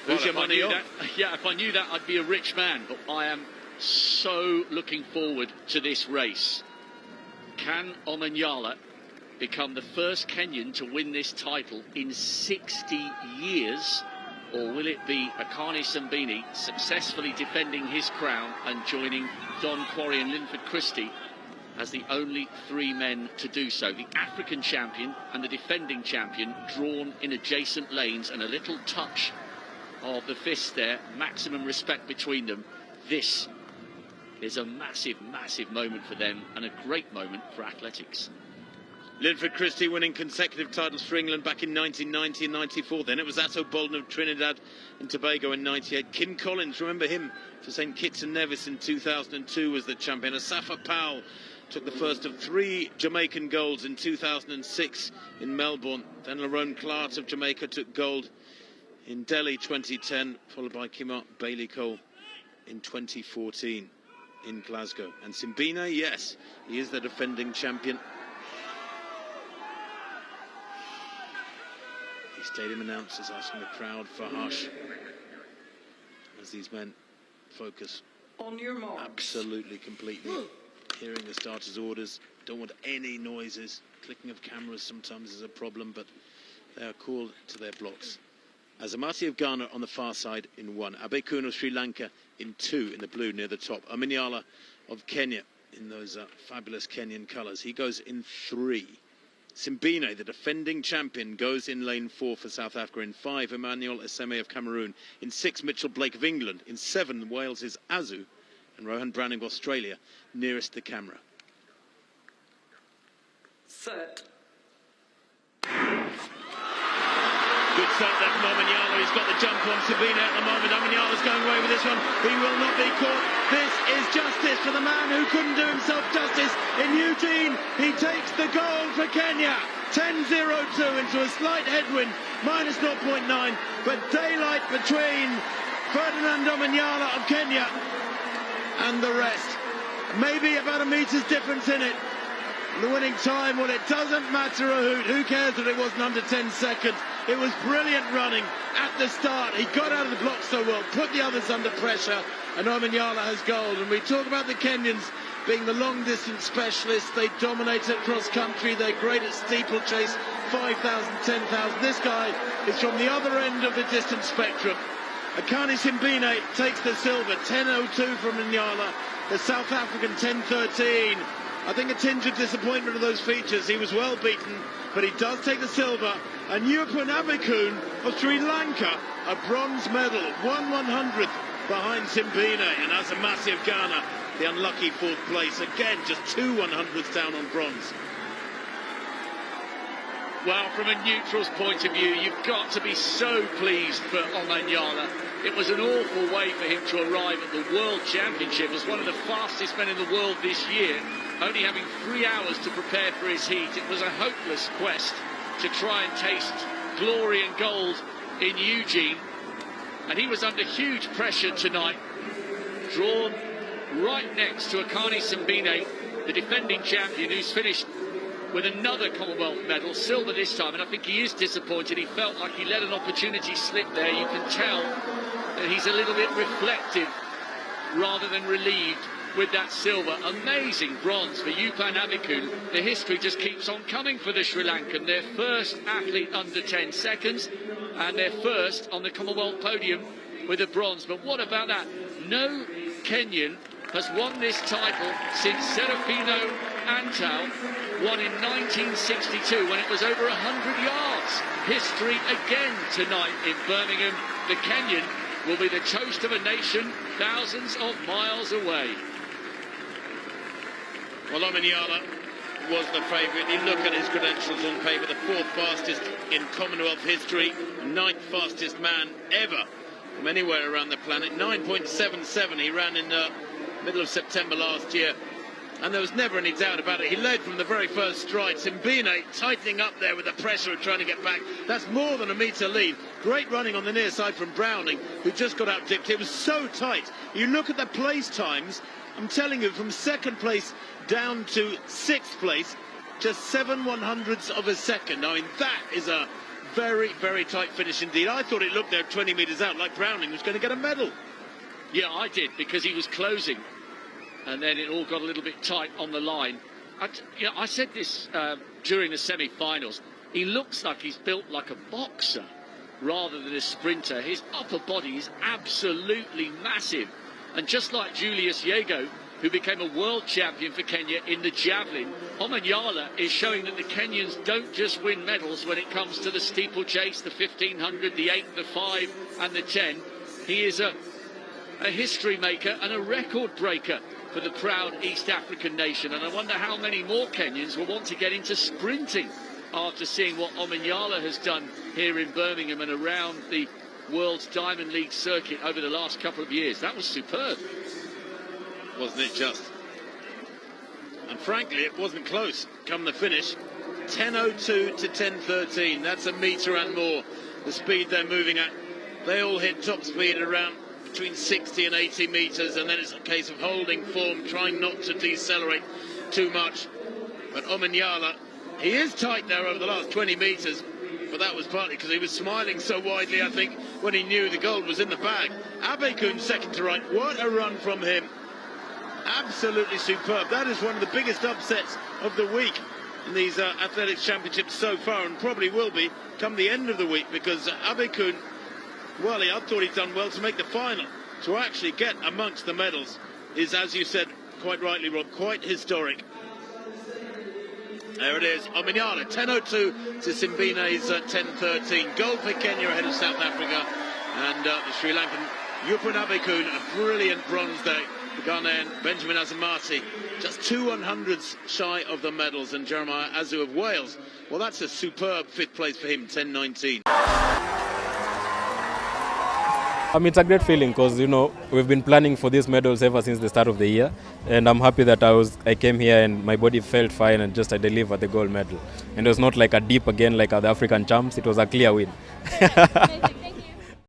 Who's your money on? Yeah, if I knew that, I'd be a rich man. But I am so looking forward to this race. Can Omanyala become the first Kenyan to win this title in 60 years? Or will it be Akani Simbine successfully defending his crown and joining Don Quarry and Linford Christie as the only three men to do so? The African champion and the defending champion drawn in adjacent lanes, and a little touch of the fist there, maximum respect between them. This is a massive, massive moment for them and a great moment for athletics. Linford Christie winning consecutive titles for England back in 1990 and 94. Then it was Atto Bolden of Trinidad and Tobago in 98. Kim Collins, remember him, for St Kitts and Nevis in 2002 was the champion. Asafa Powell took the first of 3 Jamaican golds in 2006 in Melbourne. Then Lerone Clark of Jamaica took gold in Delhi 2010, followed by Kimart Bailey-Cole in 2014 in Glasgow. And Simbine, yes, he is the defending champion. The stadium announcers asking the crowd for hush as these men focus on your marks. Absolutely, completely. Hearing the starters' orders, don't want any noises. Clicking of cameras sometimes is a problem, but they are called to their blocks. Azamati of Ghana on the far side in 1. Abekun of Sri Lanka in 2 in the blue near the top. Omanyala of Kenya in those fabulous Kenyan colours. He goes in 3. Simbine, the defending champion, goes in lane 4 for South Africa. In 5, Emmanuel Eseme of Cameroon. In 6, Mitchell Blake of England. In 7, Wales' Azu. And Rohan Browning of Australia, nearest the camera. Set. Good start there from Omanyala. He's got the jump on Simbine at the moment. Omanyala's going away with this one. He will not be caught. This is justice for the man who couldn't do himself justice in Eugene. He takes the gold for Kenya. 10.02 into a slight headwind, minus 0.9. But daylight between Ferdinand Omanyala of Kenya and the rest. Maybe about a meter's difference in it. The winning time, well, it doesn't matter a hoot. Who cares that it wasn't under 10 seconds? It was brilliant running at the start. He got out of the block so well, put the others under pressure, and Omanyala has gold. And we talk about the Kenyans being the long-distance specialists. They dominate at cross-country. They're great at steeplechase, 5,000, 10,000. This guy is from the other end of the distance spectrum. Akani Simbine takes the silver, 10.02 from Omanyala. The South African 10.13. I think a tinge of disappointment of those features. He was well beaten, but he does take the silver. And Yupan Abekun of Sri Lanka, a bronze medal, 1/100th behind Simbine. And Azamati of Ghana, the unlucky 4th place. Again, just 2 100ths down on bronze. Well, from a neutral's point of view, you've got to be so pleased for Omanyala. It was an awful way for him to arrive at the World Championship as one of the fastest men in the world this year, only having 3 hours to prepare for his heat. It was a hopeless quest to try and taste glory and gold in Eugene. And he was under huge pressure tonight, drawn right next to Akani Simbine, the defending champion, who's finished with another Commonwealth medal, silver this time. And I think he is disappointed. He felt like he let an opportunity slip there. You can tell that he's a little bit reflective rather than relieved with that silver. Amazing bronze for Yupan Abekun. The history just keeps on coming for the Sri Lankan. Their first athlete under 10 seconds and their first on the Commonwealth podium with a bronze. But what about that? No Kenyan has won this title since Serafino Antal won in 1962 when it was over 100 yards. History again tonight in Birmingham. The Kenyan will be the toast of a nation thousands of miles away. Well, Omanyala was the favourite. You look at his credentials on paper, the 4th fastest in Commonwealth history, 9th fastest man ever from anywhere around the planet. 9.77 he ran in the middle of September last year. And there was never any doubt about it. He led from the very first stride. Simbine tightening up there with the pressure of trying to get back. That's more than a metre lead. Great running on the near side from Browning, who just got out-dipped. It was so tight. You look at the place times, I'm telling you, from 2nd place down to 6th place, just 7 100ths of a second. I mean, that is a very, very tight finish indeed. I thought it looked there 20 metres out like Browning was going to get a medal. Yeah, I did, because he was closing, and then it all got a little bit tight on the line. I said this during the semi-finals. He looks like he's built like a boxer rather than a sprinter. His upper body is absolutely massive. And just like Julius Yego, who became a world champion for Kenya in the javelin, Omanyala is showing that the Kenyans don't just win medals when it comes to the steeplechase, the 1500, the 8, the 5 and the 10. He is a history maker and a record breaker for the proud East African nation. And I wonder how many more Kenyans will want to get into sprinting after seeing what Omanyala has done here in Birmingham and around the World's Diamond League circuit over the last couple of years. That was superb. Wasn't it just? And frankly, it wasn't close. Come the finish, 10.02 to 10.13. That's a metre and more, the speed they're moving at. They all hit top speed around between 60 and 80 metres, and then it's a case of holding form, trying not to decelerate too much. But Omanyala, he is tight there over the last 20 metres, but that was partly because he was smiling so widely, I think, when he knew the gold was in the bag. Abekun second to right. What a run from him. Absolutely superb. That is one of the biggest upsets of the week in these athletics championships so far, and probably will be come the end of the week, because Abekun, well, I thought he'd done well to make the final. To actually get amongst the medals is, as you said quite rightly, Rob, quite historic. There it is, Omanyala, 10.02 to Simbine's 10.13. Gold for Kenya ahead of South Africa, and the Sri Lankan Yupun Abekun, a brilliant bronze day. The Ghanaian Benjamin Azamati, just 2/100ths shy of the medals, and Jeremiah Azu of Wales, well, that's a superb fifth place for him, 10.19. It's a great feeling because, we've been planning for these medals ever since the start of the year, and I'm happy that I came here and my body felt fine and just I delivered the gold medal. And it was not like a dip again like the African champs, it was a clear win.